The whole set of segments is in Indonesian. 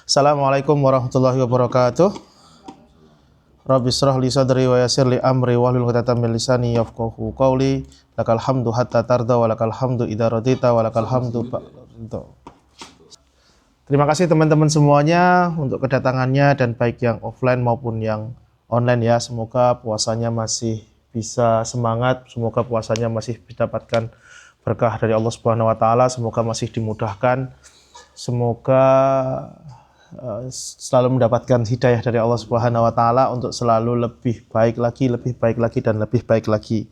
Assalamualaikum warahmatullahi wabarakatuh. Rabbi shrah li sadri wa yassir li amri wahlul 'uqdatam min lisani yafqahu qawli. Lakal hamdu hatta tarda wa lakal hamdu idza radita wa lakal hamdu ba'da. Terima kasih teman-teman semuanya untuk kedatangannya dan baik yang offline maupun yang online ya. Semoga puasanya masih bisa semangat, semoga puasanya masih mendapatkan berkah dari Allah Subhanahu wa taala, semoga masih dimudahkan. Semoga selalu mendapatkan hidayah dari Allah Subhanahu wa taala untuk selalu lebih baik lagi dan lebih baik lagi.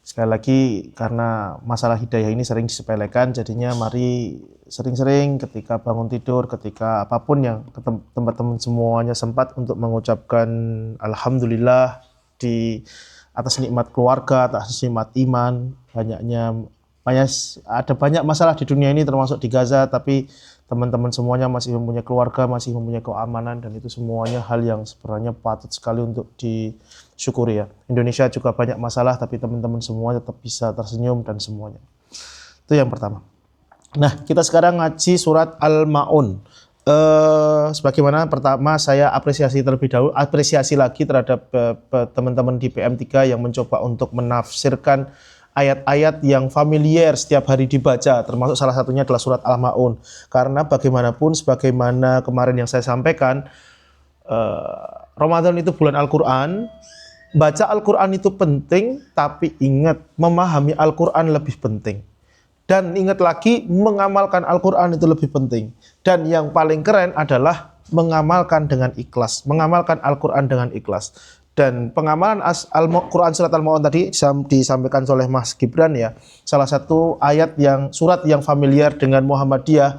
Sekali lagi, karena masalah hidayah ini sering disepelekan, jadinya mari sering-sering ketika bangun tidur, ketika apapun yang teman-teman semuanya sempat untuk mengucapkan alhamdulillah di atas nikmat keluarga, atas nikmat iman. Ada banyak masalah di dunia ini termasuk di Gaza, tapi teman-teman semuanya masih mempunyai keluarga, masih mempunyai keamanan, dan itu semuanya hal yang sebenarnya patut sekali untuk disyukuri ya. Indonesia juga banyak masalah, tapi teman-teman semua tetap bisa tersenyum dan semuanya. Itu yang pertama. Nah, kita sekarang ngaji surat Al-Ma'un. Sebagaimana pertama saya apresiasi lagi terhadap teman-teman di PM3 yang mencoba untuk menafsirkan ayat-ayat yang familiar setiap hari dibaca, termasuk salah satunya adalah surat Al-Ma'un. Karena bagaimanapun, sebagaimana kemarin yang saya sampaikan, Ramadan itu bulan Al-Quran, baca Al-Quran itu penting, tapi ingat, memahami Al-Quran lebih penting. Dan ingat lagi, mengamalkan Al-Quran itu lebih penting. Dan yang paling keren adalah mengamalkan dengan ikhlas, mengamalkan Al-Quran dengan ikhlas. Dan pengamalan Al-Quran surat Al-Ma'un tadi disampaikan oleh Mas Gibran ya, salah satu surat yang familiar dengan Muhammadiyah.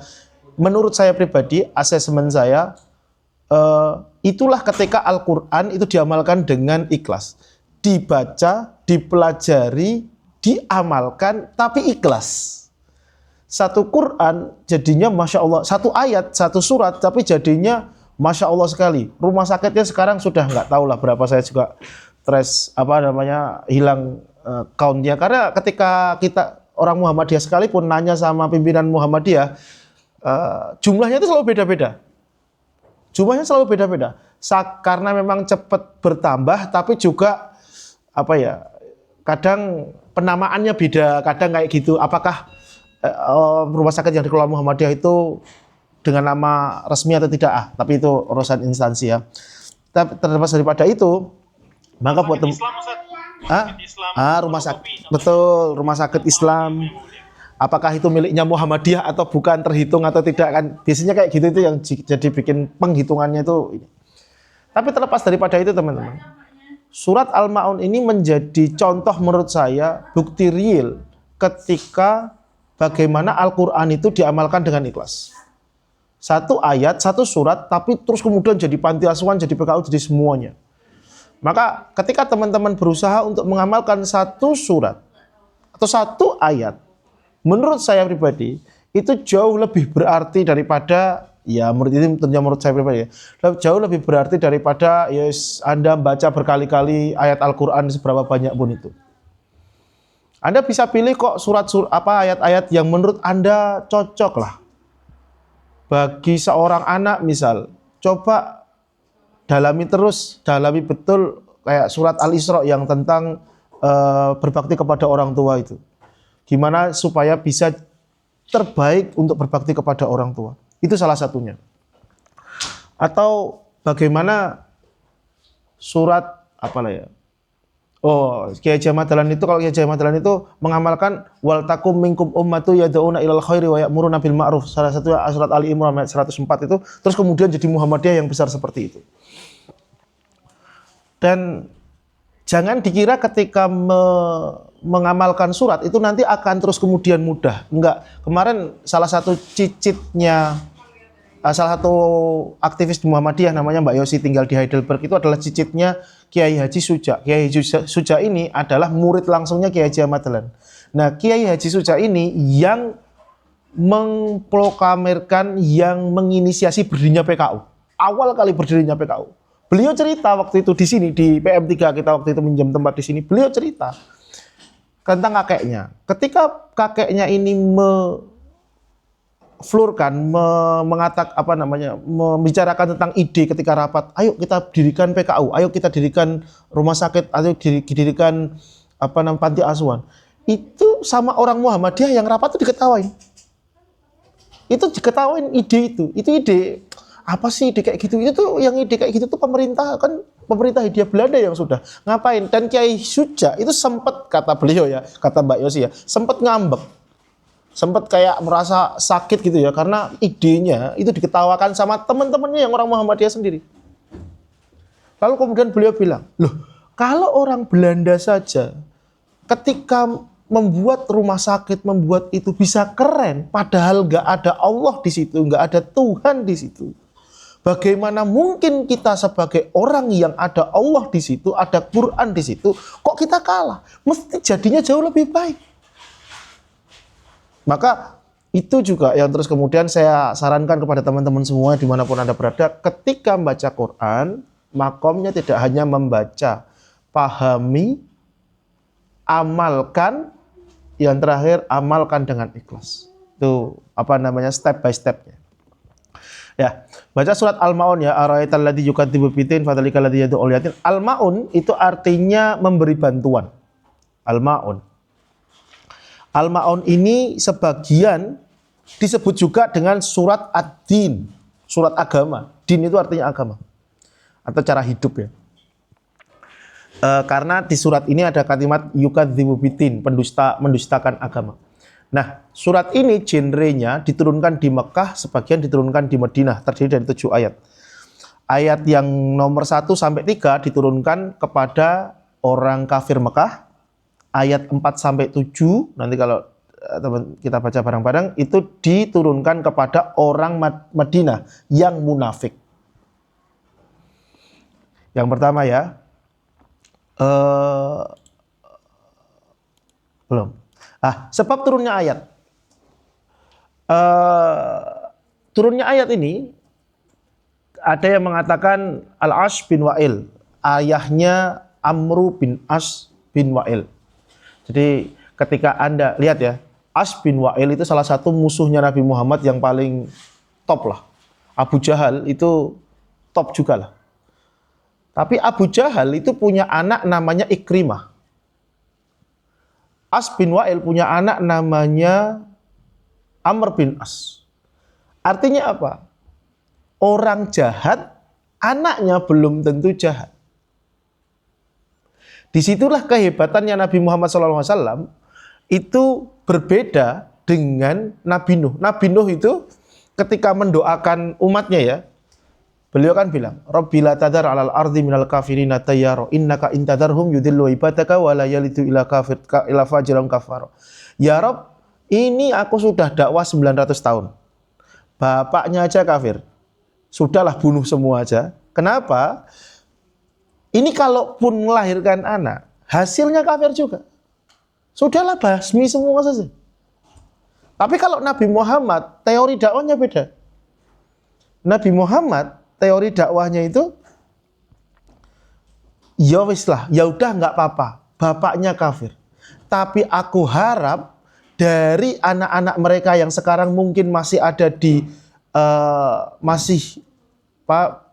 Menurut saya pribadi, asesmen saya, itulah ketika Al-Quran itu diamalkan dengan ikhlas. Dibaca, dipelajari, diamalkan, tapi ikhlas. Satu Quran jadinya Masya Allah, satu ayat, satu surat, tapi jadinya Masya Allah sekali. Rumah sakitnya sekarang sudah nggak tahu lah berapa, saya juga hilang countnya. Karena ketika kita orang Muhammadiyah sekalipun nanya sama pimpinan Muhammadiyah, jumlahnya itu selalu beda-beda. Jumlahnya selalu beda-beda. Karena memang cepat bertambah, tapi juga kadang penamaannya beda, kadang kayak gitu. Apakah rumah sakit yang dikelola Muhammadiyah itu dengan nama resmi atau tidak, tapi itu urusan instansi ya. Tapi terlepas daripada itu, maka buat rumah sakit, betul, rumah sakit Islam, apakah itu miliknya Muhammadiyah atau bukan, terhitung atau tidak, kan biasanya kayak gitu, itu yang jadi bikin penghitungannya itu. Tapi terlepas daripada itu teman-teman, surat Al-Ma'un ini menjadi contoh menurut saya, bukti real ketika bagaimana Al-Quran itu diamalkan dengan ikhlas. Satu ayat, satu surat, tapi terus kemudian jadi panti asuhan, jadi PKU, jadi semuanya. Maka ketika teman-teman berusaha untuk mengamalkan satu surat atau satu ayat, menurut saya pribadi, itu jauh lebih berarti daripada, menurut saya pribadi, jauh lebih berarti daripada Anda baca berkali-kali ayat Al-Quran seberapa banyak pun itu. Anda bisa pilih kok ayat-ayat yang menurut Anda cocok lah. Bagi seorang anak misal, coba dalami betul kayak surat Al-Isra yang tentang berbakti kepada orang tua itu. Gimana supaya bisa terbaik untuk berbakti kepada orang tua. Itu salah satunya. Atau bagaimana surat Kiai Haji Ahmad Dahlan itu mengamalkan wal takum minkum ummatu yad'una ilal khairi wa ya'muruna bil ma'ruf. Salah satu surat Ali Imran ayat 104 itu, terus kemudian jadi Muhammadiyah yang besar seperti itu. Dan jangan dikira ketika mengamalkan surat itu nanti akan terus kemudian mudah. Enggak. Kemarin salah satu aktivis di Muhammadiyah namanya Mbak Yosi, tinggal di Heidelberg, itu adalah cicitnya Kiai Haji Suja. Kiai Haji Suja ini adalah murid langsungnya Kiai Haji Ahmad Dahlan. Nah, Kiai Haji Suja ini yang memproklamirkan, yang menginisiasi berdirinya PKU. Awal kali berdirinya PKU. Beliau cerita waktu itu di sini, di PM3 kita waktu itu minjam tempat di sini. Beliau cerita tentang kakeknya. Ketika kakeknya ini flurkan, membicarakan tentang ide ketika rapat. Ayo kita dirikan PKU, ayo kita dirikan rumah sakit, ayo didirikan panti asuhan. Itu sama orang Muhammadiyah yang rapat itu diketawain. Itu diketawain ide itu ide apa sih ide kayak gitu? Itu tuh yang ide kayak gitu tuh pemerintah Hindia Belanda yang sudah ngapain. Dan Kiai Suja itu sempat, kata beliau ya, kata Mbak Yosi ya, sempat ngambek, sempat kayak merasa sakit gitu ya, karena idenya itu diketawakan sama teman-temannya yang orang Muhammadiyah sendiri. Lalu kemudian beliau bilang, loh kalau orang Belanda saja ketika membuat rumah sakit, membuat itu bisa keren, padahal nggak ada Allah di situ, nggak ada Tuhan di situ. Bagaimana mungkin kita sebagai orang yang ada Allah di situ, ada Quran di situ, kok kita kalah? Mesti jadinya jauh lebih baik. Maka itu juga yang terus kemudian saya sarankan kepada teman-teman semua dimanapun Anda berada, ketika membaca Quran, makomnya tidak hanya membaca, pahami, amalkan, yang terakhir amalkan dengan ikhlas. Itu step by stepnya. Ya, baca surat Al-Maun ya, ara'aital ladzi yukadzibu biddin fadzalikal ladzi yad'ul yatim. Al-Maun itu artinya memberi bantuan. Al-Maun. Al-Maun ini sebagian disebut juga dengan surat ad-din, surat agama. Din itu artinya agama atau cara hidup ya. Karena di surat ini ada kalimat yukadzibu biddin, mendustakan agama. Nah, surat ini genrenya diturunkan di Mekah, sebagian diturunkan di Madinah, terdiri dari 7 ayat. Ayat yang nomor 1 sampai 3 diturunkan kepada orang kafir Mekah. Ayat 4 sampai 7, nanti kalau kita baca bareng-bareng, itu diturunkan kepada orang Madinah yang munafik. Yang pertama ya, belum. Sebab turunnya ayat. Turunnya ayat ini ada yang mengatakan Al-As bin Wa'il, ayahnya Amru bin As bin Wa'il. Jadi ketika Anda lihat ya, As bin Wa'il itu salah satu musuhnya Nabi Muhammad yang paling top lah. Abu Jahal itu top juga lah. Tapi Abu Jahal itu punya anak namanya Ikrimah. As bin Wa'il punya anak namanya Amr bin As. Artinya apa? Orang jahat, anaknya belum tentu jahat. Disitulah kehebatannya Nabi Muhammad SAW itu berbeda dengan Nabi Nuh. Nabi Nuh itu ketika mendoakan umatnya ya, beliau kan bilang, Rabbi la tadar alal ardi minal kafirina tayyaro innaka intadarhum yudillu ibadaka wa la yalidu ila fajiran kafaro. Ya Rabb, ini aku sudah dakwah 900 tahun. Bapaknya aja kafir. Sudahlah bunuh semua aja. Kenapa? Ini kalaupun melahirkan anak, hasilnya kafir juga. Sudahlah basmi semua saja. Tapi kalau Nabi Muhammad, teori dakwahnya beda. Nabi Muhammad teori dakwahnya itu, ya wis lah, ya udah nggak apa-apa, bapaknya kafir. Tapi aku harap dari anak-anak mereka yang sekarang mungkin masih ada di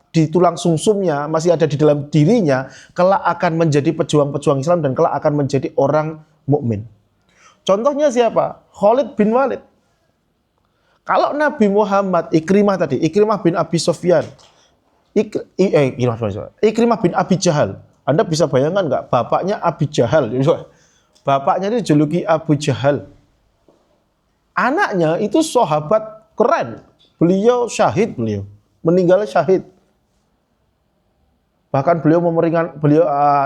di tulang sumsumnya, masih ada di dalam dirinya, kelak akan menjadi pejuang-pejuang Islam dan kelak akan menjadi orang mukmin. Contohnya siapa? Khalid bin Walid. Kalau Nabi Muhammad, Ikrimah bin Abi Sufyan, Ikrimah bin Abi Jahal. Anda bisa bayangkan nggak? Bapaknya Abi Jahal. Bapaknya itu dijuluki Abu Jahal. Anaknya itu sahabat keren. Beliau syahid, meninggal syahid. Bahkan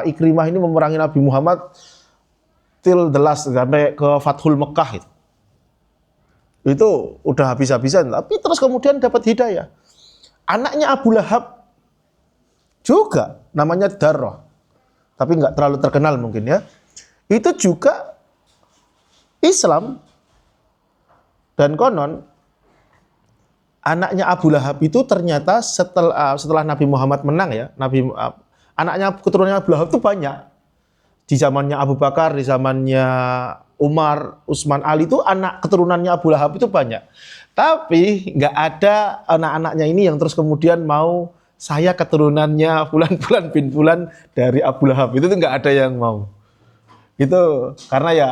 Ikrimah ini memerangi Nabi Muhammad till the last, sampai ke Fathul Mekah itu. Itu udah habis-habisan. Tapi terus kemudian dapat hidayah. Anaknya Abu Lahab juga namanya Darrah, tapi nggak terlalu terkenal mungkin ya. Itu juga Islam. Dan konon anaknya Abu Lahab itu ternyata setelah Nabi Muhammad menang ya, anaknya keturunannya Abu Lahab itu banyak. Di zamannya Abu Bakar, di zamannya Umar, Utsman, Ali itu anak keturunannya Abu Lahab itu banyak. Tapi nggak ada anak-anaknya ini yang terus kemudian mau saya keturunannya Fulan bin Fulan dari Abu Lahab. Itu tuh nggak ada yang mau. Itu karena ya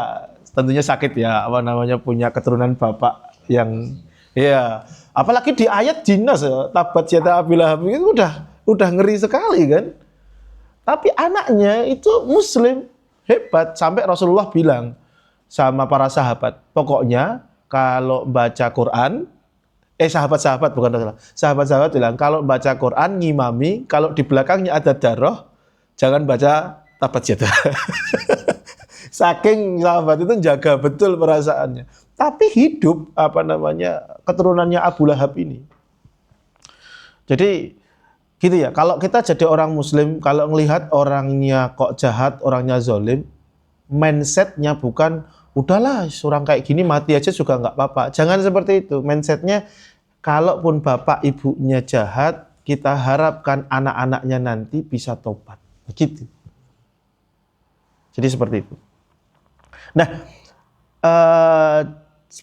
tentunya sakit ya, apa namanya, punya keturunan bapak yang ya, apalagi di ayat jinas ya, tabat yada Abu Lahab itu udah ngeri sekali kan. Tapi anaknya itu muslim, hebat, sampai Rasulullah bilang sama para sahabat, pokoknya kalau baca Quran, sahabat-sahabat bukan Rasulullah, sahabat-sahabat bilang kalau baca Quran ngimami, kalau di belakangnya ada darah, jangan baca tabat yada. Saking sahabat itu jaga betul perasaannya. Tapi hidup apa namanya keturunannya Abu Lahab ini. Jadi gitu ya, kalau kita jadi orang muslim, kalau ngelihat orangnya kok jahat, orangnya zalim, mindsetnya bukan udahlah orang kayak gini mati aja juga nggak apa-apa. Jangan seperti itu. Mindsetnya kalaupun bapak ibunya jahat, kita harapkan anak-anaknya nanti bisa tobat. Begitu. Jadi seperti itu. Nah,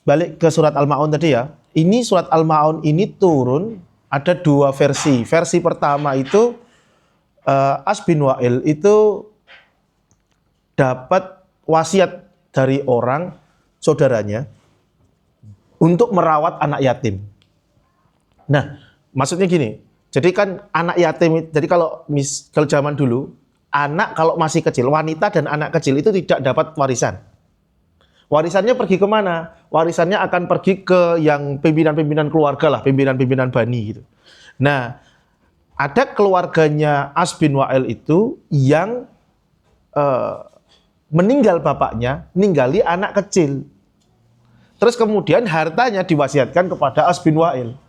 balik ke surat Al-Ma'un tadi ya. Ini surat Al-Ma'un ini turun ada dua versi. Versi pertama itu As bin Wa'il itu dapat wasiat dari orang saudaranya untuk merawat anak yatim. Nah, maksudnya gini. Jadi kan anak yatim, jadi kalau zaman dulu anak kalau masih kecil, wanita dan anak kecil itu tidak dapat warisan. Warisannya pergi kemana? Warisannya akan pergi ke yang pimpinan-pimpinan keluarga lah, pimpinan-pimpinan bani gitu. Nah, ada keluarganya As bin Wa'il itu yang meninggal bapaknya, ninggali anak kecil. Terus kemudian hartanya diwasiatkan kepada As bin Wa'il.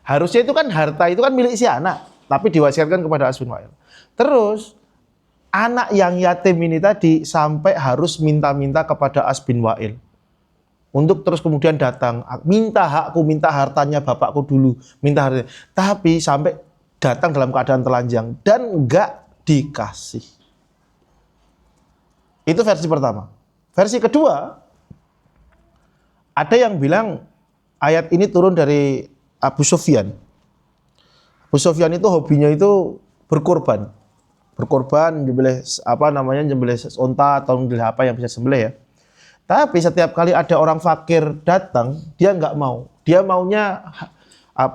Harusnya itu kan harta itu kan milik si anak, tapi diwasiatkan kepada As bin Wa'il. Terus anak yang yatim ini tadi sampai harus minta-minta kepada As bin Wa'il untuk terus kemudian datang, minta hakku, minta hartanya bapakku dulu, minta hartanya. Tapi sampai datang dalam keadaan telanjang dan enggak dikasih. Itu versi pertama. Versi kedua, ada yang bilang ayat ini turun dari Abu Sufyan. Abu Sufyan itu hobinya itu berkorban, nyembelih nyembelih unta atau nyembelih apa yang bisa sembelih ya. Tapi setiap kali ada orang fakir datang, dia nggak mau. Dia maunya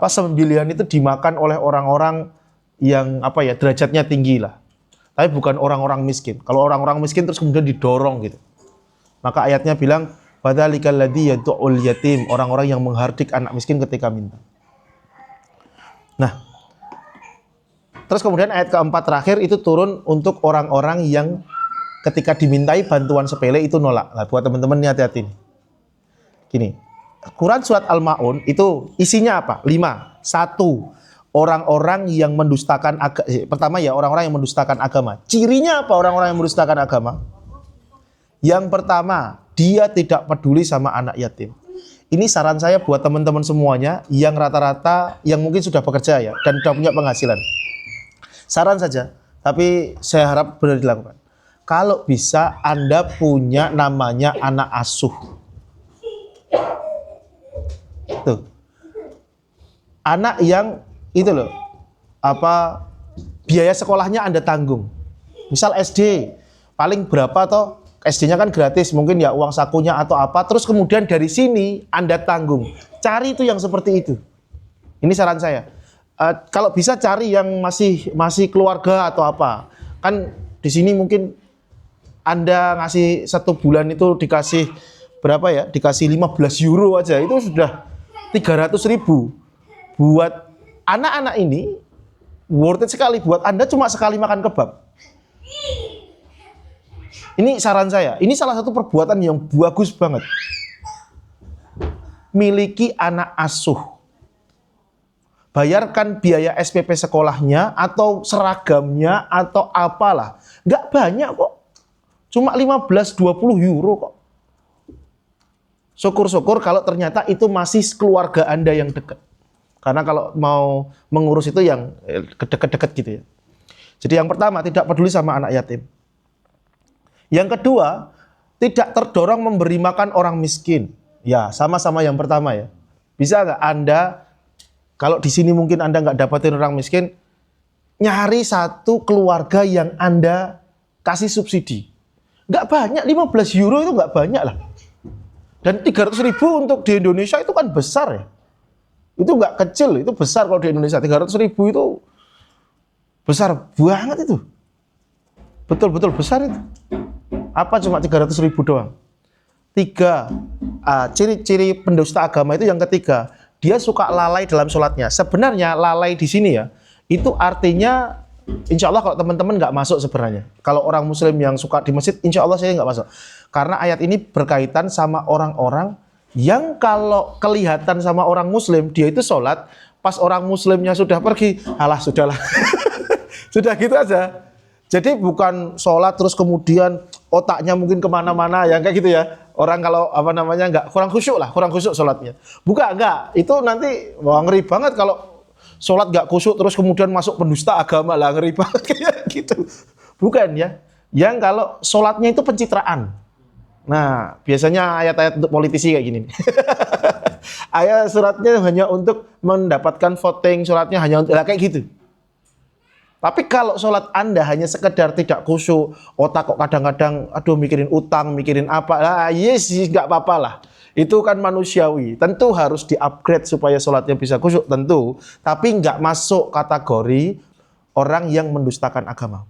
sembelihan itu dimakan oleh orang-orang yang derajatnya tinggi lah. Tapi bukan orang-orang miskin. Kalau orang-orang miskin terus kemudian didorong gitu. Maka ayatnya bilang, "Padzalikal ladzi yad'ul yatim", orang-orang yang menghardik anak miskin ketika minta. Nah, terus kemudian ayat keempat terakhir itu turun untuk orang-orang yang ketika dimintai bantuan sepele itu nolak. Nah, buat teman-teman hati-hati nih. Gini, Quran surat Al-Ma'un itu isinya apa? 5. 1. Orang-orang yang mendustakan agama. Pertama ya, orang-orang yang mendustakan agama. Cirinya apa orang-orang yang mendustakan agama? Yang pertama, dia tidak peduli sama anak yatim. Ini saran saya buat teman-teman semuanya yang rata-rata yang mungkin sudah bekerja ya dan sudah punya penghasilan. Saran saja, tapi saya harap benar dilakukan. Kalau bisa Anda punya namanya anak asuh. Tuh. Anak yang itu loh, biaya sekolahnya Anda tanggung. Misal SD, paling berapa toh? SD-nya kan gratis, mungkin ya uang sakunya atau apa. Terus kemudian dari sini Anda tanggung. Cari itu yang seperti itu. Ini saran saya. Kalau bisa cari yang masih keluarga atau apa. Kan di sini mungkin Anda ngasih 1 bulan itu dikasih berapa ya? Dikasih 15 euro aja. Itu sudah 300.000. Buat anak-anak ini worth it sekali. Buat Anda cuma sekali makan kebab. Ini saran saya. Ini salah satu perbuatan yang bagus banget. Miliki anak asuh. Bayarkan biaya SPP sekolahnya atau seragamnya atau apalah. Nggak banyak kok. Cuma 15-20 euro kok. Syukur-syukur kalau ternyata itu masih keluarga Anda yang dekat. Karena kalau mau mengurus itu yang deket-deket gitu ya. Jadi yang pertama, tidak peduli sama anak yatim. Yang kedua, tidak terdorong memberi makan orang miskin. Ya, sama-sama yang pertama ya. Bisa nggak Anda, kalau di sini mungkin Anda nggak dapatin orang miskin, nyari satu keluarga yang Anda kasih subsidi. Nggak banyak, 15 euro itu nggak banyak lah. Dan 300.000 untuk di Indonesia itu kan besar ya. Itu nggak kecil, itu besar kalau di Indonesia. 300.000 itu besar banget itu. Betul-betul besar itu. Apa cuma 300.000 doang? Ciri-ciri pendusta agama itu yang ketiga, dia suka lalai dalam sholatnya. Sebenarnya lalai di sini ya, itu artinya insya Allah kalau teman-teman nggak masuk sebenarnya. Kalau orang muslim yang suka di masjid, insya Allah saya nggak masuk. Karena ayat ini berkaitan sama orang-orang yang kalau kelihatan sama orang muslim, dia itu sholat, pas orang muslimnya sudah pergi, alah sudahlah. Sudah gitu aja. Jadi bukan sholat terus kemudian otaknya mungkin kemana-mana ya kayak gitu ya. Orang kalau apa namanya nggak kurang khusyuk lah, kurang khusyuk sholatnya. Bukan enggak, itu nanti wah, ngeri banget kalau sholat nggak khusyuk terus kemudian masuk pendusta agama lah, ngeri banget kayak gitu. Bukan ya. Yang kalau sholatnya itu pencitraan. Nah biasanya ayat-ayat untuk politisi kayak gini. Ayat suratnya hanya untuk mendapatkan voting, suratnya hanya untuk kayak gitu. Tapi kalau sholat Anda hanya sekedar tidak khusyuk, otak kok kadang-kadang, aduh mikirin utang, mikirin apa, lah yes, nggak apa-apa lah. Itu kan manusiawi. Tentu harus di-upgrade supaya sholatnya bisa khusyuk, tentu. Tapi nggak masuk kategori orang yang mendustakan agama.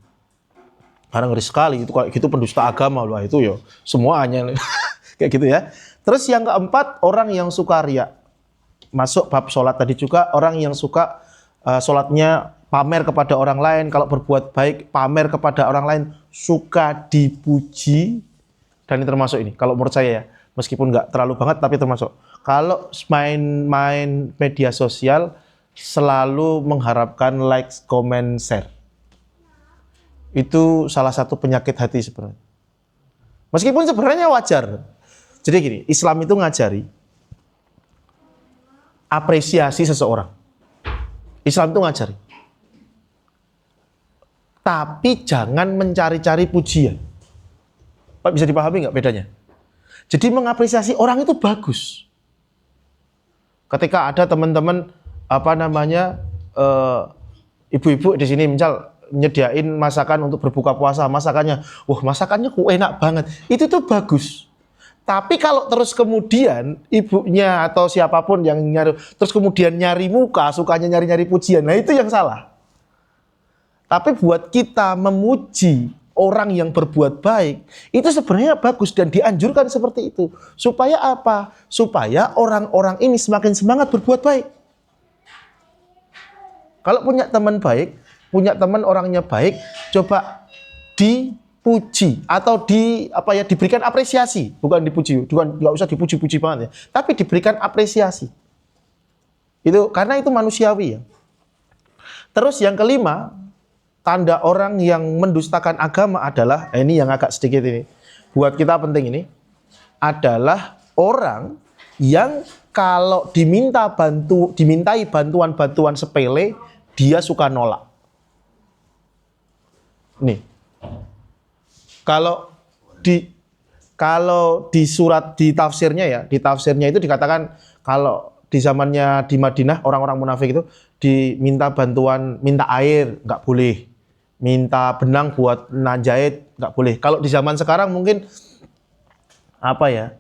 Karena ngeri sekali, itu kayak gitu pendusta agama, loh itu ya semuanya. Kayak gitu ya. Terus yang keempat, orang yang suka riya. Masuk bab sholat tadi juga, orang yang suka sholatnya pamer kepada orang lain, kalau berbuat baik pamer kepada orang lain, suka dipuji, dan ini termasuk ini kalau menurut saya ya, meskipun nggak terlalu banget tapi termasuk. Kalau main media sosial selalu mengharapkan likes, comment, share, itu salah satu penyakit hati sebenarnya, meskipun sebenarnya wajar. Jadi gini, Islam itu ngajari apresiasi seseorang. Islam itu ngajari, tapi jangan mencari-cari pujian. Pak, bisa dipahami nggak bedanya? Jadi mengapresiasi orang itu bagus. Ketika ada teman-teman apa namanya ibu-ibu di sini misal nyediain masakan untuk berbuka puasa, masakannya, wah masakannya kok enak banget, itu tuh bagus. Tapi kalau terus kemudian ibunya atau siapapun yang nyari, terus kemudian nyari muka, sukanya nyari-nyari pujian, nah itu yang salah. Tapi buat kita memuji orang yang berbuat baik, itu sebenarnya bagus dan dianjurkan seperti itu. Supaya apa? Supaya orang-orang ini semakin semangat berbuat baik. Kalau punya teman baik, punya teman orangnya baik, coba dipuji atau diberikan apresiasi, bukan dipuji, nggak usah dipuji-puji banget ya, tapi diberikan apresiasi. Itu karena itu manusiawi ya. Terus yang kelima, tanda orang yang mendustakan agama adalah, ini yang agak sedikit ini, buat kita penting ini, adalah orang yang kalau dimintai bantuan-bantuan sepele, dia suka nolak. Nih, kalau di surat di tafsirnya itu dikatakan kalau di zamannya di Madinah orang-orang munafik itu diminta bantuan, minta air nggak boleh, minta benang buat najahit nggak boleh. Kalau di zaman sekarang mungkin apa ya?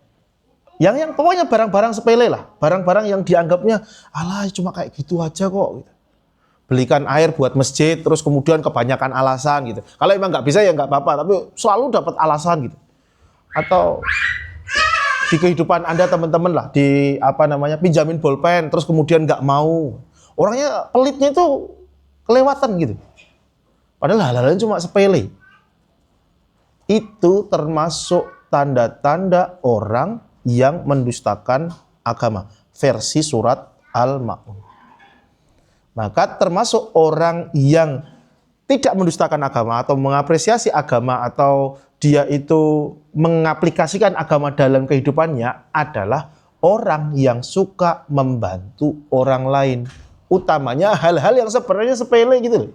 Yang pokoknya barang-barang sepele lah, barang-barang yang dianggapnya alah cuma kayak gitu aja kok. Belikan air buat masjid, terus kemudian kebanyakan alasan gitu. Kalau emang nggak bisa ya nggak apa-apa, tapi selalu dapat alasan gitu. Atau di kehidupan Anda teman-teman lah, pinjamin bolpen, terus kemudian nggak mau. Orangnya pelitnya itu kelewatan gitu. Padahal hal-halnya cuma sepele. Itu termasuk tanda-tanda orang yang mendustakan agama. Versi surat Al-Ma'un. Maka termasuk orang yang tidak mendustakan agama atau mengapresiasi agama atau dia itu mengaplikasikan agama dalam kehidupannya adalah orang yang suka membantu orang lain. Utamanya hal-hal yang sebenarnya sepele gitu loh.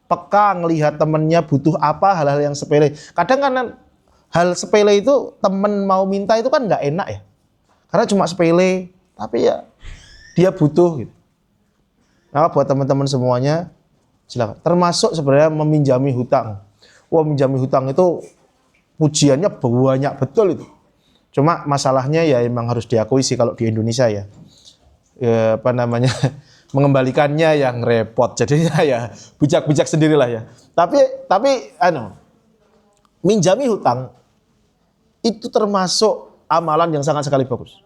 Peka ngelihat temennya butuh apa, hal-hal yang sepele. Kadang kan hal sepele itu temen mau minta itu kan nggak enak ya. Karena cuma sepele, tapi ya dia butuh gitu. Nah, buat teman-teman semuanya, silakan. Termasuk sebenarnya meminjami hutang. Wah, meminjami hutang itu pujiannya banyak betul itu. Cuma masalahnya ya emang harus diakui sih kalau di Indonesia ya. Ya apa namanya? Mengembalikannya yang repot. Jadinya ya bijak-bijak sendirilah ya. Tapi minjami hutang itu termasuk amalan yang sangat sekali bagus.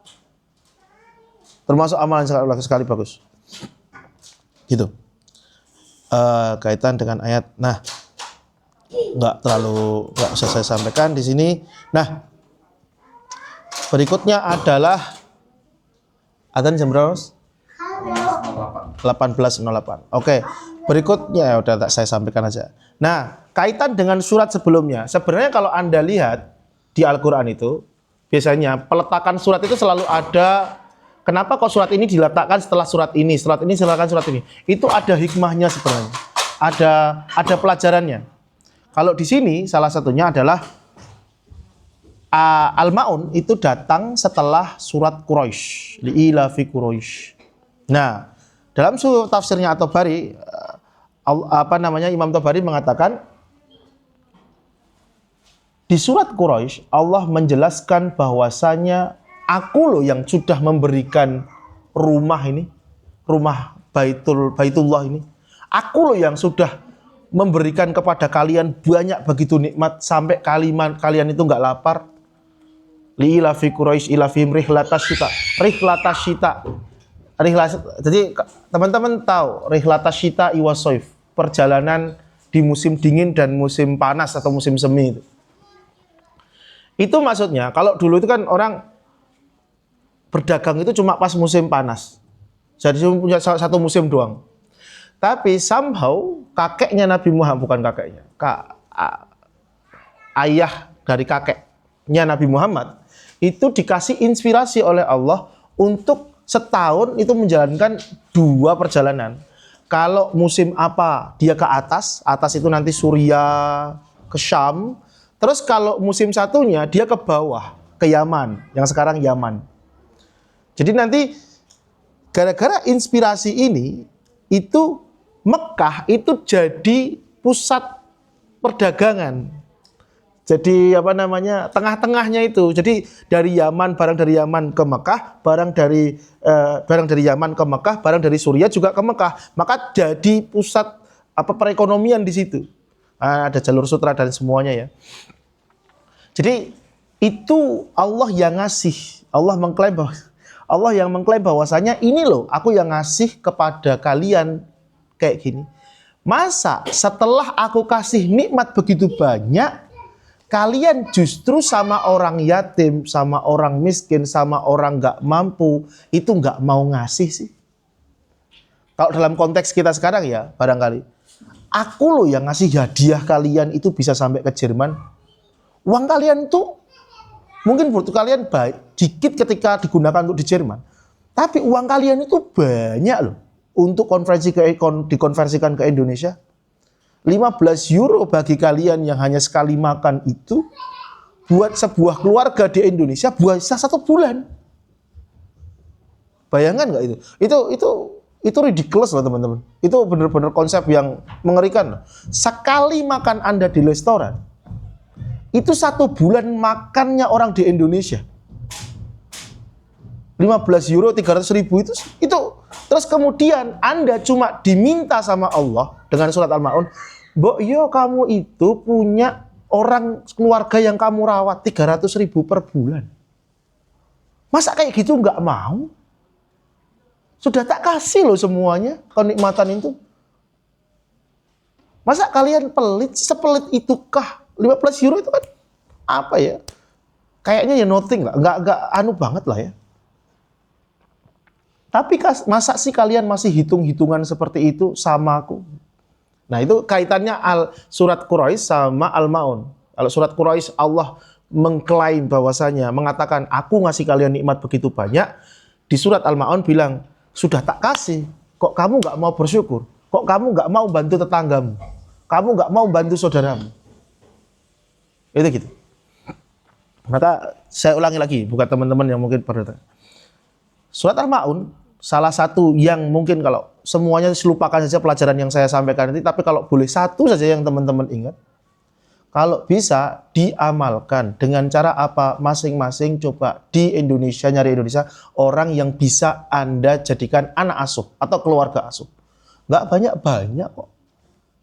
Termasuk amalan yang sangat sekali bagus. Gitu. Kaitan dengan ayat. Nah, nggak usah saya sampaikan di sini. Nah, berikutnya adalah adzan jam berapa? 18.08. Oke. Berikutnya udah tak saya sampaikan aja. Nah, kaitan dengan surat sebelumnya. Sebenarnya kalau Anda lihat di Al-Qur'an itu biasanya peletakan surat itu selalu ada. Kenapa kok surat ini diletakkan setelah surat ini, surat ini? Itu ada hikmahnya sebenarnya. Ada pelajarannya. Kalau di sini salah satunya adalah Al-Ma'un itu datang setelah surat Quraisy, li'ilafi Quraisy. Nah, dalam tafsirnya At-Tabari Imam Tabari mengatakan di surat Quraisy Allah menjelaskan bahwasanya aku loh yang sudah memberikan rumah Baitullah ini. Aku loh yang sudah memberikan kepada kalian banyak begitu nikmat sampai kalian itu nggak lapar. Li'ilafi Quraisy ilafihim rihlatas syita. Jadi teman-teman tahu rihlatas syita iwasoif, perjalanan di musim dingin dan musim panas atau musim semi itu. Itu maksudnya kalau dulu itu kan orang berdagang itu cuma pas musim panas. Jadi cuma punya satu musim doang. Tapi somehow kakeknya Nabi Muhammad, bukan kakeknya, ayah dari kakeknya Nabi Muhammad itu dikasih inspirasi oleh Allah untuk setahun itu menjalankan 2 perjalanan. Kalau musim apa dia ke atas itu nanti Suriah ke Syam. Terus kalau musim satunya dia ke bawah ke Yaman, yang sekarang Yaman. Jadi nanti gara-gara inspirasi ini itu Mekah itu jadi pusat perdagangan. Jadi tengah-tengahnya itu. Jadi dari Yaman, barang dari Yaman ke Mekah, barang dari Yaman ke Mekah, barang dari Suriah juga ke Mekah. Maka jadi pusat perekonomian di situ. Ada jalur sutra dan semuanya ya. Jadi itu Allah yang ngasih. Allah yang mengklaim bahwasanya ini loh aku yang ngasih kepada kalian kayak gini. Masa setelah aku kasih nikmat begitu banyak, kalian justru sama orang yatim, sama orang miskin, sama orang gak mampu, itu gak mau ngasih sih? Kalau dalam konteks kita sekarang ya, barangkali. Aku loh yang ngasih hadiah kalian itu bisa sampai ke Jerman. Uang kalian tuh, mungkin butuh kalian baik, dikit ketika digunakan untuk di Jerman. Tapi uang kalian itu banyak loh. Untuk dikonversikan ke Indonesia. 15 euro bagi kalian yang hanya sekali makan itu buat sebuah keluarga di Indonesia bisa 1 bulan. Bayangkan nggak itu? Itu ridiculous loh teman-teman. Itu benar-benar konsep yang mengerikan. Sekali makan Anda di restoran itu 1 bulan makannya orang di Indonesia. 15 euro 300 ribu itu terus kemudian Anda cuma diminta sama Allah dengan surat Al-Ma'un, Mbok yo kamu itu punya orang keluarga yang kamu rawat 300 ribu per bulan. Masa kayak gitu nggak mau? Sudah tak kasih loh semuanya kenikmatan itu. Masa kalian pelit? Sepelit itukah? 15 euro itu kan apa ya? Kayaknya ya nothing lah, nggak anu banget lah ya. Tapi masa sih kalian masih hitung-hitungan seperti itu sama aku? Nah itu kaitannya surat Quraisy sama Al-Ma'un. Kalau surat Quraisy Allah mengklaim bahwasanya mengatakan aku ngasih kalian nikmat begitu banyak. Di surat Al-Ma'un bilang sudah tak kasih, kok kamu nggak mau bersyukur? Kok kamu nggak mau bantu tetanggamu? Kamu nggak mau bantu saudaramu? Itu gitu. Maka saya ulangi lagi, buat teman-teman yang mungkin pernah. Surat Al-Ma'un salah satu yang mungkin kalau semuanya lupakan saja pelajaran yang saya sampaikan nanti, tapi kalau boleh satu saja yang teman-teman ingat, kalau bisa diamalkan dengan cara apa masing-masing, coba di Indonesia, nyari Indonesia orang yang bisa Anda jadikan anak asuh atau keluarga asuh. Nggak banyak-banyak kok.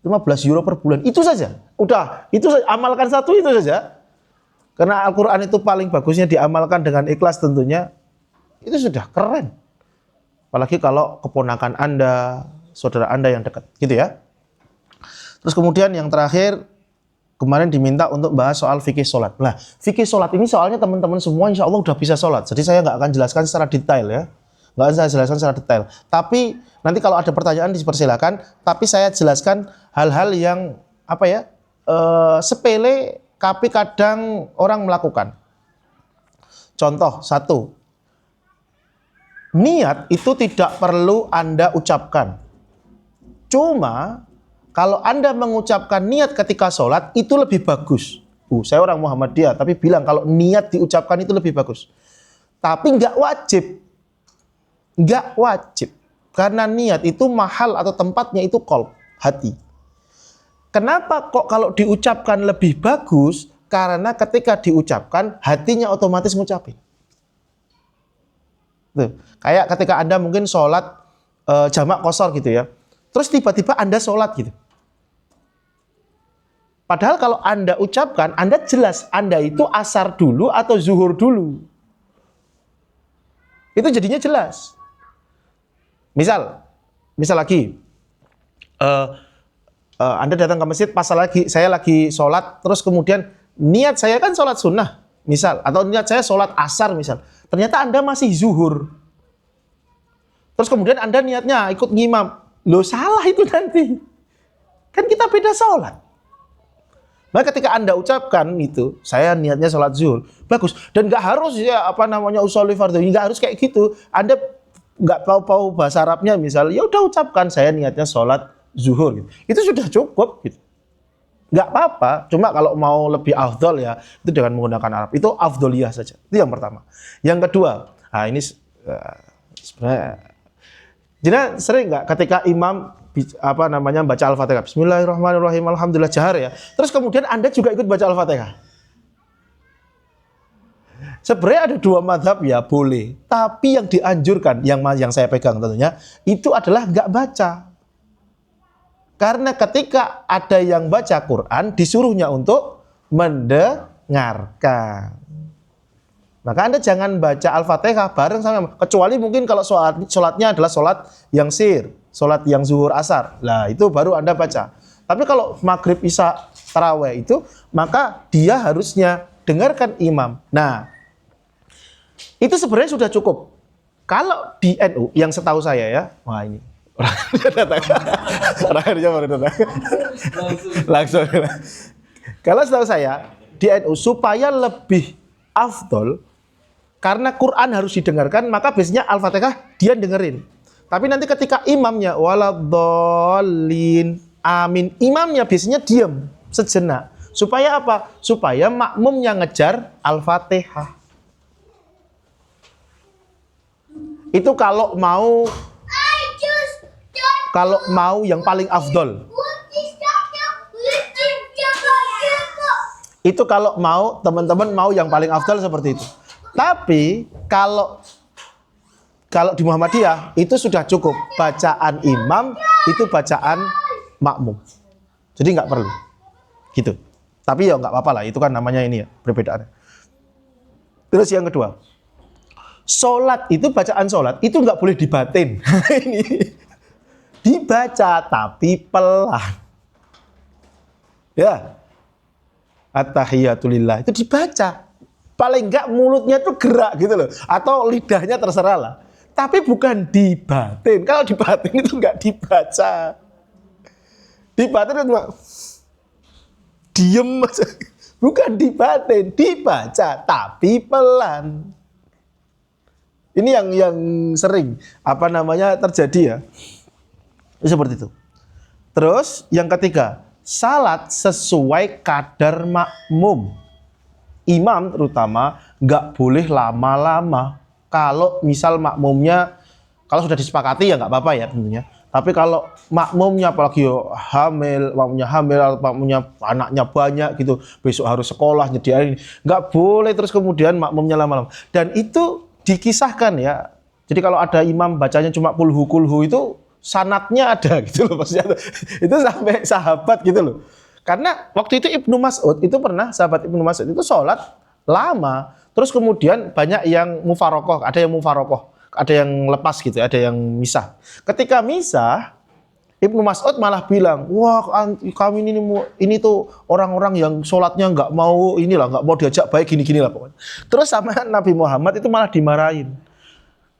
15 euro per bulan, itu saja. Udah, itu saja. Amalkan satu itu saja. Karena Al-Quran itu paling bagusnya diamalkan dengan ikhlas tentunya. Itu sudah keren. Apalagi kalau keponakan Anda, saudara Anda yang dekat, gitu ya. Terus kemudian yang terakhir, kemarin diminta untuk bahas soal fikih sholat. Nah, fikih sholat ini soalnya teman-teman semua insya Allah udah bisa sholat. Jadi saya nggak akan jelaskan secara detail ya. Nggak akan saya jelaskan secara detail. Tapi nanti kalau ada pertanyaan dipersilakan. Tapi saya jelaskan hal-hal yang sepele, tapi kadang orang melakukan. Contoh satu. Niat itu tidak perlu Anda ucapkan. Cuma kalau Anda mengucapkan niat ketika sholat itu lebih bagus. Saya orang Muhammadiyah tapi bilang kalau niat diucapkan itu lebih bagus. Tapi nggak wajib. Nggak wajib. Karena niat itu mahal atau tempatnya itu qalb, hati. Kenapa kok kalau diucapkan lebih bagus? Karena ketika diucapkan hatinya otomatis ngucapin. Tuh, kayak ketika Anda mungkin sholat jamak qashar gitu ya. Terus tiba-tiba Anda sholat gitu. Padahal kalau Anda ucapkan, Anda jelas Anda itu asar dulu atau zuhur dulu. Itu jadinya jelas. Misal lagi, Anda datang ke masjid, pas saya lagi sholat, terus kemudian niat saya kan sholat sunnah, misal, atau niat saya sholat asar, misal. Ternyata Anda masih zuhur. Terus kemudian Anda niatnya ikut ngimam. Loh salah itu nanti. Kan kita beda sholat. Nah ketika Anda ucapkan itu, saya niatnya sholat zuhur. Bagus. Dan nggak harus ya usolli fardhu. Nggak harus kayak gitu. Anda nggak tahu bahasa Arabnya misal. Ya udah ucapkan saya niatnya sholat zuhur. Gitu. Itu sudah cukup. Gitu. Nggak apa-apa, cuma kalau mau lebih afdol ya, itu dengan menggunakan Arab. Itu afdoliyah saja. Itu yang pertama. Yang kedua, ini sebenarnya, jadi sering nggak ketika imam baca Al-Fatihah, Bismillahirrahmanirrahim, Alhamdulillah jahar ya. Terus kemudian Anda juga ikut baca Al-Fatihah. Sebenarnya ada dua mazhab ya, boleh. Tapi yang dianjurkan, yang saya pegang tentunya, itu adalah nggak baca. Karena ketika ada yang baca Quran, disuruhnya untuk mendengarkan. Maka Anda jangan baca Al-Fatihah bareng sama, kecuali mungkin kalau sholatnya adalah sholat yang sir, sholat yang zuhur asar. Nah itu baru Anda baca. Tapi kalau maghrib, isya, tarawih itu, maka dia harusnya dengarkan imam. Nah, itu sebenarnya sudah cukup. Kalau di NU, yang setahu saya ya, wah ini. Langsung. Kalau setahu saya di NU supaya lebih afdol karena Quran harus didengarkan, maka biasanya Al-Fatihah dia dengerin. Tapi nanti ketika imamnya waladhdallin amin, imamnya biasanya diam sejenak. Supaya apa? Supaya makmumnya ngejar Al-Fatihah. Itu kalau mau yang paling afdol. Itu kalau mau, teman-teman mau yang paling afdal seperti itu. Tapi kalau di Muhammadiyah itu sudah cukup. Bacaan imam itu bacaan makmum. Jadi nggak perlu. Gitu. Tapi ya nggak apa-apa lah. Itu kan namanya ini ya, perbedaannya. Terus yang kedua. Sholat itu, bacaan sholat itu nggak boleh dibatin. Ini. Dibaca tapi pelan. Ya. At-tahiyatulillah itu dibaca. Paling enggak mulutnya tuh gerak gitu loh. Atau lidahnya terserah lah. Tapi bukan dibatin. Kalau dibatin itu enggak dibaca. Dibatin itu diem aja. Bukan dibatin, dibaca tapi pelan. Ini yang sering terjadi ya. Seperti itu. Terus yang ketiga, salat sesuai kadar makmum. imam terutama nggak boleh lama-lama. Kalau misal makmumnya, kalau sudah disepakati ya nggak apa-apa ya tentunya. Tapi kalau makmumnya apalagi makmumnya hamil, atau makmumnya anaknya banyak gitu, besok harus sekolah nyediain, nggak boleh terus kemudian makmumnya lama-lama. Dan itu dikisahkan ya. Jadi kalau ada imam bacanya cuma kulhu itu sanatnya ada gitu loh maksudnya. Itu sampai sahabat gitu loh. Karena waktu itu Ibnu Mas'ud itu pernah, sahabat Ibnu Mas'ud itu sholat lama, terus kemudian banyak yang mufarokoh, ada yang mufarokoh, ada yang lepas gitu, ada yang misah. Ketika misah, Ibnu Mas'ud malah bilang, wah kami ini tuh orang-orang yang sholatnya nggak mau nggak mau diajak baik gini-gini lah pokoknya. Terus sama Nabi Muhammad itu malah dimarahin.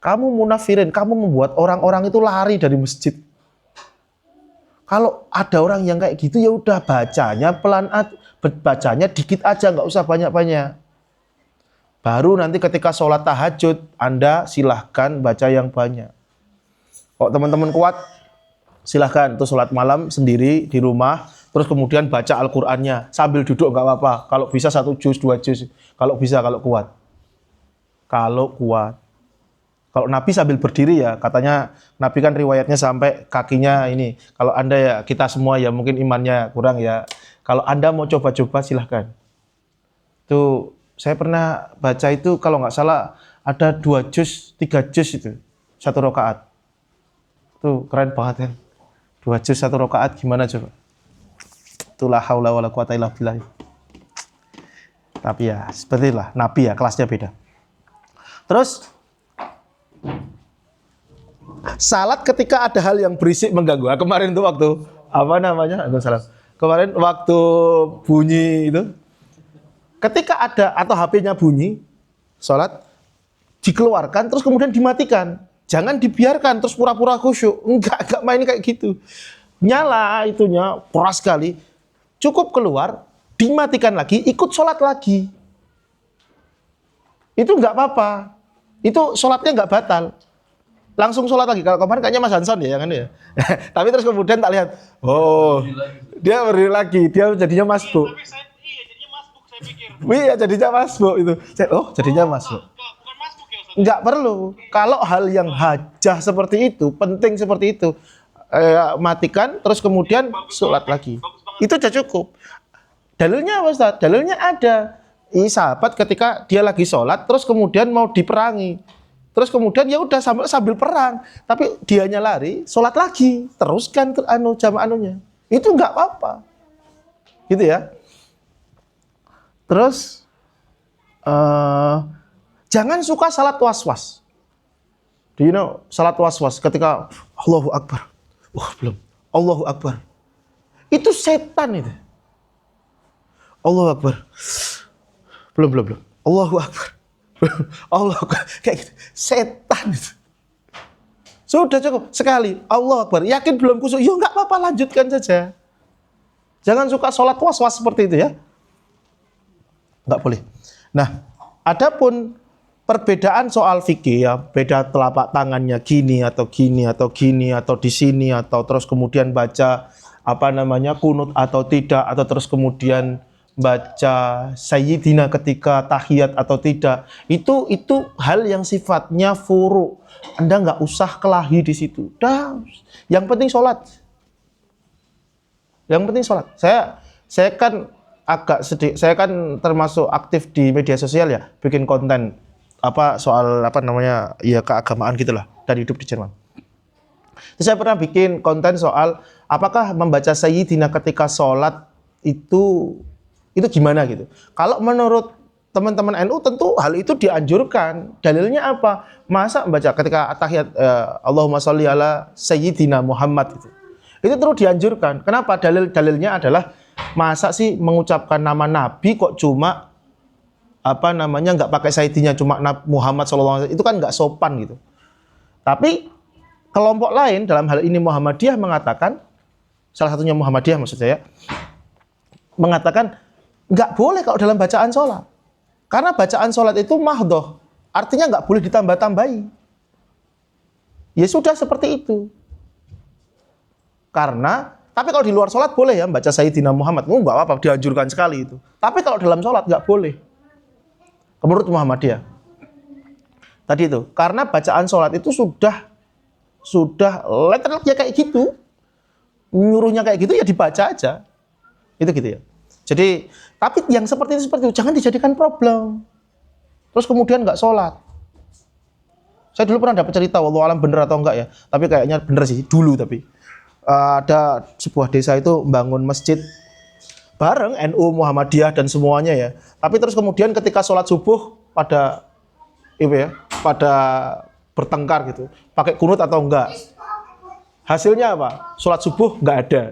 Kamu munafirin, kamu membuat orang-orang itu lari dari masjid. Kalau ada orang yang kayak gitu ya udah bacanya bacanya dikit aja, nggak usah banyak-banyak. Baru nanti ketika sholat tahajud, Anda silahkan baca yang banyak. Kalau teman-teman kuat, silahkan itu sholat malam sendiri di rumah, terus kemudian baca Al-Qur'annya sambil duduk nggak apa-apa. Kalau bisa 1 juz, 2 juz, kalau bisa, kalau kuat. Kalau kuat. Kalau Nabi sambil berdiri ya, katanya Nabi kan riwayatnya sampai kakinya ini. Kalau Anda ya, kita semua ya mungkin imannya kurang ya. Kalau Anda mau coba-coba silahkan. Itu saya pernah baca itu kalau nggak salah ada 2 juz, 3 juz itu. 1 rakaat. Itu keren banget kan. 2 juz 1 rakaat gimana coba? Itulah haula wala quwata illa billah. Tapi ya seperti itulah, Nabi ya kelasnya beda. Terus salat ketika ada hal yang berisik mengganggu. Nah, kemarin tuh waktu apa namanya? Kemarin waktu bunyi itu, ketika ada atau HP-nya bunyi, salat dikeluarkan terus kemudian dimatikan. Jangan dibiarkan terus pura-pura khusyuk. Enggak main kayak gitu. Nyala itunya keras sekali. Cukup keluar, dimatikan lagi, ikut salat lagi. Itu enggak apa-apa. Itu sholatnya nggak batal, langsung sholat lagi. Kalau kemarin kayaknya Mas Hanson ya, kan ya. Tapi terus kemudian tak lihat, oh dia berdiri lagi, dia jadinya masbuk. Iya, jadinya masbuk saya pikir. Iya, jadinya masbuk itu. Oh, jadinya masbuk. Bukan masbuk ya Ustaz? Nggak perlu. Kalau hal yang hajah seperti itu, penting seperti itu, matikan, terus kemudian sholat lagi. Itu sudah cukup. Dalilnya apa Ustaz? Dalilnya ada. Ini sahabat ketika dia lagi sholat, terus kemudian mau diperangi, terus kemudian ya udah sambil perang, tapi dianya lari, sholat lagi, teruskan jamaahnya, itu nggak apa-apa, gitu ya. Terus jangan suka salat was-was. Do you know salat was-was ketika Allahu Akbar, belum, Allahu Akbar, itu setan itu. Allahu Akbar. Belum. Allahu Akbar. Allahu Akbar. Kayak gitu. Setan itu. Sudah cukup. Sekali. Allahu Akbar. Yakin belum khusyuk? Ya nggak apa-apa, lanjutkan saja. Jangan suka sholat was-was seperti itu ya. Nggak boleh. Nah, adapun perbedaan soal fikih ya, beda telapak tangannya gini atau gini atau gini atau di sini atau terus kemudian baca kunut atau tidak, atau terus kemudian baca sayyidina ketika tahiyat atau tidak, itu hal yang sifatnya furu. Anda nggak usah kelahi di situ. Yang penting sholat. Yang penting sholat. Saya kan agak sedih. Saya kan termasuk aktif di media sosial ya, bikin konten soal ya keagamaan gitulah, dan hidup di Jerman. Terus saya pernah bikin konten soal apakah membaca sayyidina ketika sholat itu gimana gitu. Kalau menurut teman-teman NU tentu hal itu dianjurkan. Dalilnya apa? Masa membaca ketika tahiyat Allahumma sholli ala sayyidina Muhammad itu terus dianjurkan. Kenapa? Dalilnya adalah masa sih mengucapkan nama Nabi kok cuma nggak pakai sayyidina, cuma Muhammad SAW, itu kan nggak sopan gitu. Tapi kelompok lain dalam hal ini Muhammadiyah mengatakan, salah satunya Muhammadiyah maksud saya, mengatakan nggak boleh kalau dalam bacaan sholat. Karena bacaan sholat itu mahdoh. Artinya nggak boleh ditambah-tambahi. Ya sudah seperti itu. Tapi kalau di luar sholat boleh ya, baca Sayyidina Muhammad. Nggak apa-apa, dianjurkan sekali itu. Tapi kalau dalam sholat nggak boleh. menurut Muhammadiyah. Tadi itu, karena bacaan sholat itu sudah letternya kayak gitu, nyuruhnya kayak gitu ya dibaca aja, itu gitu ya. Jadi, tapi yang seperti itu jangan dijadikan problem. Terus kemudian nggak sholat. Saya dulu pernah dapat cerita, wallahu alam bener atau enggak ya, tapi kayaknya bener sih dulu. Tapi ada sebuah desa itu bangun masjid bareng NU, Muhammadiyah dan semuanya ya. Tapi terus kemudian ketika sholat subuh pada bertengkar gitu, pakai kunut atau enggak. Hasilnya apa? Sholat subuh enggak ada.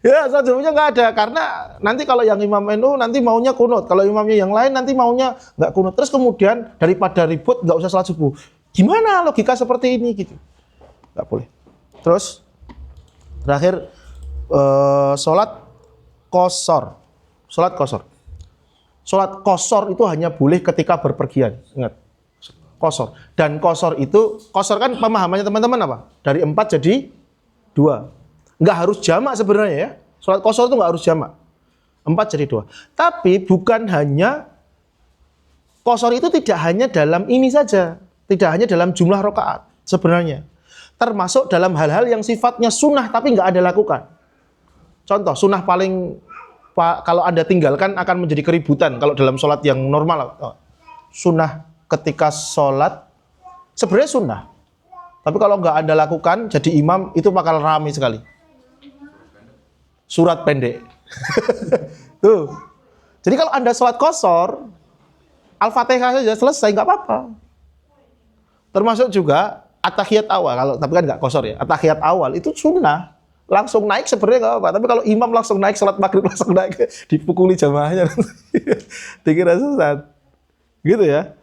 Ya, sholat subuhnya enggak ada karena nanti kalau yang imam NU nanti maunya kunut, kalau imamnya yang lain nanti maunya enggak kunut. Terus kemudian daripada ribut enggak usah sholat subuh. Gimana logika seperti ini gitu? Enggak boleh. Terus terakhir sholat qashar. Sholat qashar. Sholat qashar itu hanya boleh ketika berpergian. Ingat, qashar. Dan qashar kan pemahamannya teman-teman apa? Dari 4 jadi 2. Nggak harus jamak sebenarnya ya. Sholat qashar itu nggak harus jamak. 4 jadi 2. Tapi bukan hanya, qashar itu tidak hanya dalam ini saja. Tidak hanya dalam jumlah rakaat sebenarnya. Termasuk dalam hal-hal yang sifatnya sunnah tapi nggak Anda lakukan. Contoh, sunnah paling kalau Anda tinggalkan akan menjadi keributan kalau dalam sholat yang normal. Sunnah ketika sholat sebenarnya sunnah, tapi kalau nggak Anda lakukan jadi imam itu bakal ramai sekali. Surat pendek. Tuh. Jadi kalau Anda sholat qashar, Al-Fatihah saja selesai nggak apa-apa. Termasuk juga at-tahiyat awal, tapi kan nggak qashar ya. At-tahiyat awal itu sunnah. Langsung naik sebenarnya nggak apa-apa, tapi kalau imam langsung naik, sholat maghrib langsung naik, dipukuli jamaahnya, dikira sesat, gitu ya.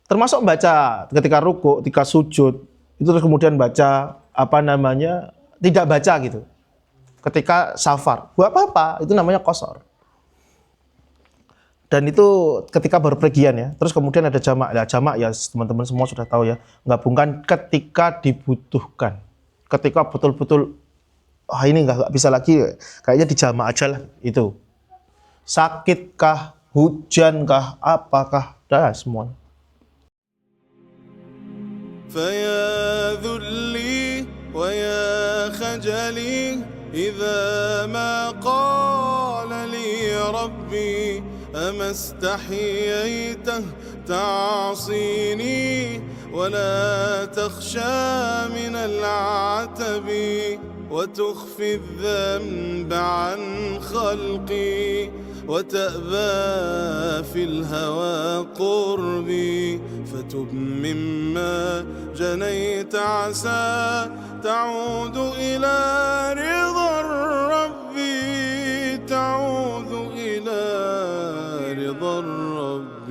Termasuk baca ketika ruku, ketika sujud, itu terus kemudian baca tidak baca gitu. Ketika safar, buat apa? Itu namanya qashar. Dan itu ketika berpergian ya. Terus kemudian ada jamak. Ya jamak ya teman-teman semua sudah tahu ya, gabungkan ketika dibutuhkan. Ketika betul-betul ini nggak bisa lagi, kayaknya dijamak aja lah itu. Sakitkah, hujankah, apakah, dah semua. فيا ذلي ويا خجلي إذا ما قال لي ربي أما استحييته تعصيني ولا تخشى من العتب وتخفي الذنب عن خلقي وتأبى في الهوى قربي فتب مما جنيت عسى تعود إلى رضا الرب تعود إلى رضا الرب